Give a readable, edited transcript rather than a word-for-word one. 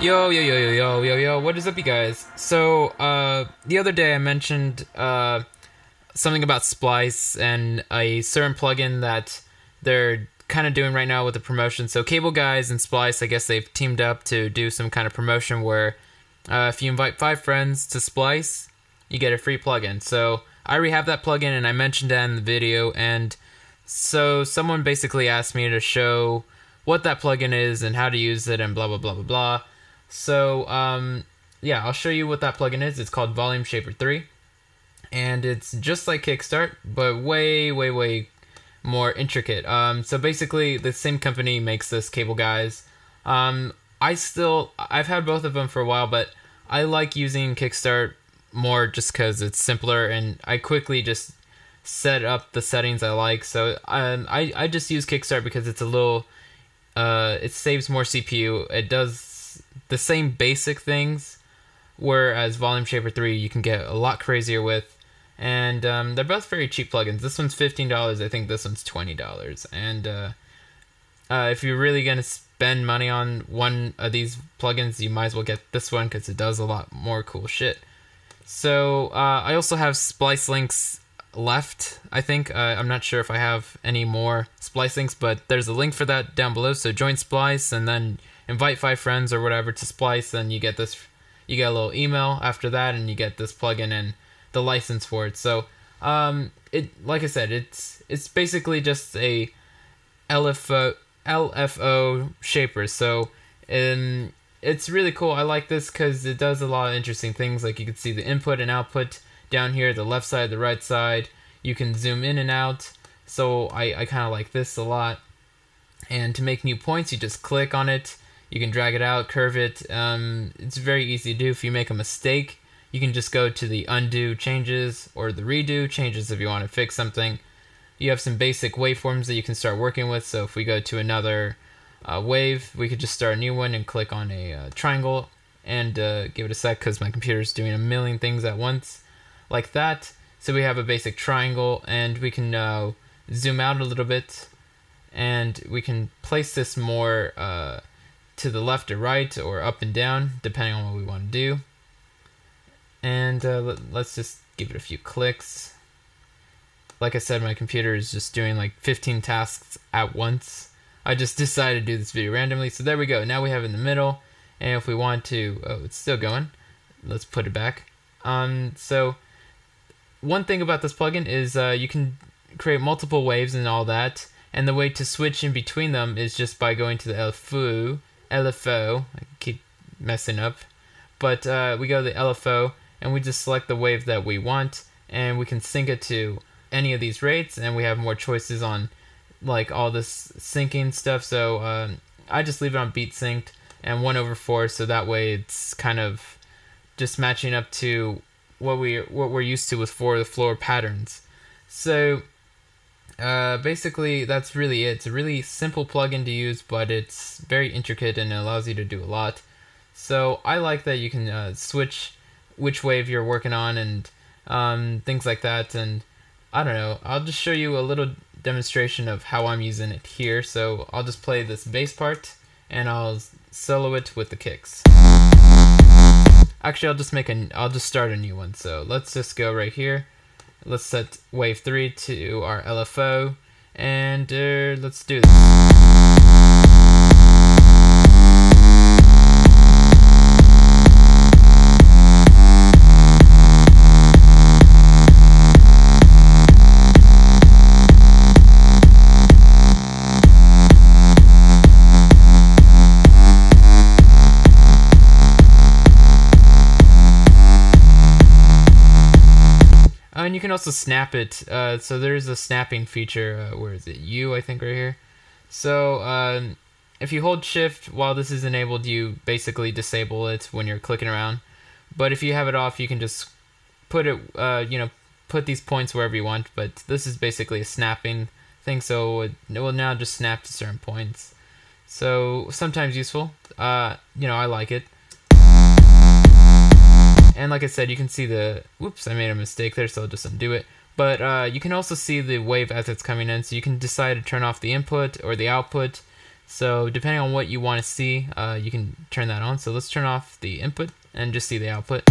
Yo, what is up, you guys? So, the other day I mentioned, something about Splice and a certain plugin that they're kind of doing right now with the promotion. So, Cableguys and Splice, I guess they've teamed up to do some kind of promotion where, if you invite 5 friends to Splice, you get a free plugin. So, I already have that plugin and I mentioned that in the video, and so someone basically asked me to show what that plugin is and how to use it and blah blah blah blah blah. So, yeah, I'll show you what that plugin is. It's called Volumeshaper 3, and it's just like Kickstart, but way more intricate. So basically, the same company makes this, Cableguys. I've had both of them for a while, but I like using Kickstart more just because it's simpler, and I quickly just set up the settings I like. So, I just use Kickstart because it's a little, it saves more CPU. It does the same basic things, whereas Volumeshaper 3 you can get a lot crazier with, and they're both very cheap plugins. This one's $15, I think this one's $20, and if you're really gonna spend money on one of these plugins, you might as well get this one because it does a lot more cool shit. So I also have Splice links left, I think. I'm not sure if I have any more Splice links, but there's a link for that down below. So join Splice and then invite 5 friends or whatever to Splice, and you get this, you get a little email after that, and you get this plugin and the license for it. So like I said, it's basically just a LFO shaper. So it's really cool. I like this because it does a lot of interesting things. Like, you can see the input and output down here, the left side, the right side. You can zoom in and out. So I kind of like this a lot. And to make new points, you just click on it. You can drag it out, curve it. It's very easy to do. If you make a mistake, you can just go to the undo changes or the redo changes if you want to fix something. You have some basic waveforms that you can start working with. So if we go to another wave, we could just start a new one and click on a triangle and give it a sec because my computer is doing a million things at once like that. So we have a basic triangle, and we can zoom out a little bit, and we can place this more to the left or right or up and down depending on what we want to do. And let's just give it a few clicks. Like I said, my computer is just doing like 15 tasks at once. I just decided to do this video randomly. So there we go. Now we have it in the middle, and if we want to, oh, it's still going. Let's put it back. So one thing about this plugin is you can create multiple waves and all that, and the way to switch in between them is just by going to the LFO. I keep messing up, but we go to the LFO and we just select the wave that we want, and we can sync it to any of these rates, and we have more choices on like all this syncing stuff. So I just leave it on beat synced and 1/4, so that way it's kind of just matching up to what we're used to with 4 the floor patterns. So basically that's really it. It's a really simple plugin to use, but it's very intricate and it allows you to do a lot. So I like that you can switch which wave you're working on and things like that. And I don't know, I'll just show you a little demonstration of how I'm using it here. So I'll just play this bass part and I'll solo it with the kicks. Actually, I'll just start a new one. So let's just go right here. Let's set wave 3 to our LFO, and let's do this. And you can also snap it. So there's a snapping feature. Where is it? I think right here. So if you hold shift while this is enabled, you basically disable it when you're clicking around. But if you have it off, you can just put it, put these points wherever you want. But this is basically a snapping thing, so it will now just snap to certain points. So sometimes useful. I like it. And like I said, you can see the, whoops, I made a mistake there, so I'll just undo it. But you can also see the wave as it's coming in, so you can decide to turn off the input or the output. So depending on what you want to see, you can turn that on. So let's turn off the input and just see the output.